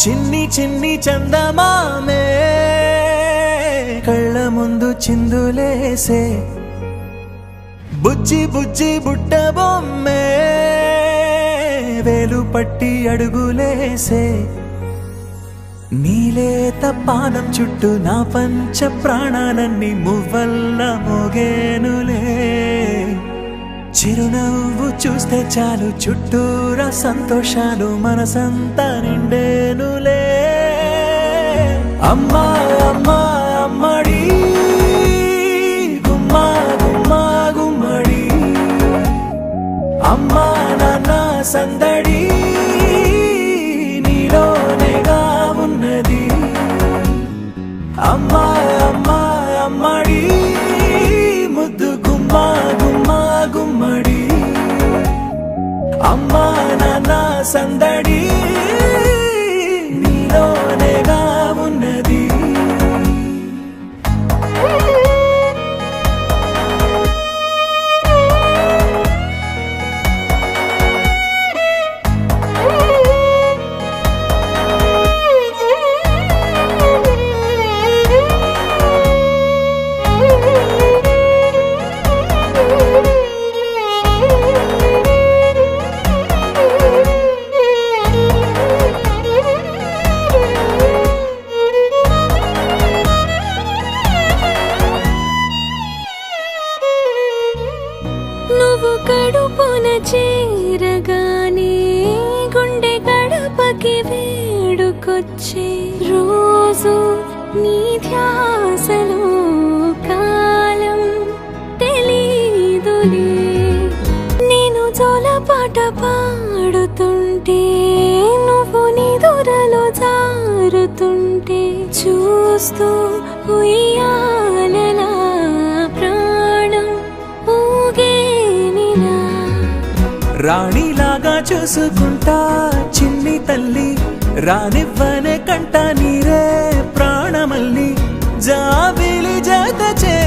చిన్ని చిన్ని చందమామే కళ్ళ ముందు చిందులేసే బుజ్జి బుజ్జి బుట్ట బొమ్మే వేలు పట్టి అడుగులేసే నీలేత పానం చుట్టూ నా పంచ ప్రాణాలన్నీ మువ్వల్ల మోగేనులే చిరునవ్వు చూస్తే చాలు చుట్టూరా సంతోషాలు మనసంతా నిండేనులే అమ్మా అమ్మా అమ్మడి గుమ్మా గుమ్మా గుమ్మడి అమ్మా నాన్న సందడి నీలోనేగా ఉన్నది అమ్మా అమ్మా అమ్మడి ముద్దు గుమ్మా గుమ్మా గుమ్మడి అమ్మా నాన్న సందడి నీలోనేగా ఉన్నది నువ్వు కడుపున చేరగానే గుండె గడపకి వేడుకొచ్చే రోజు నీ ధ్యాసలో కాలం తెలీదులే నేను జోలపాట పాడుతుంటే నువ్వు నిదురలో జారుతుంటే చూస్తూ ఉయ్యాలలా రాణిలాగా చూసుకుంటా చిన్ని తల్లి రానివ్వనే కంట నీరే ప్రాణమల్లి జాబిలి జత చే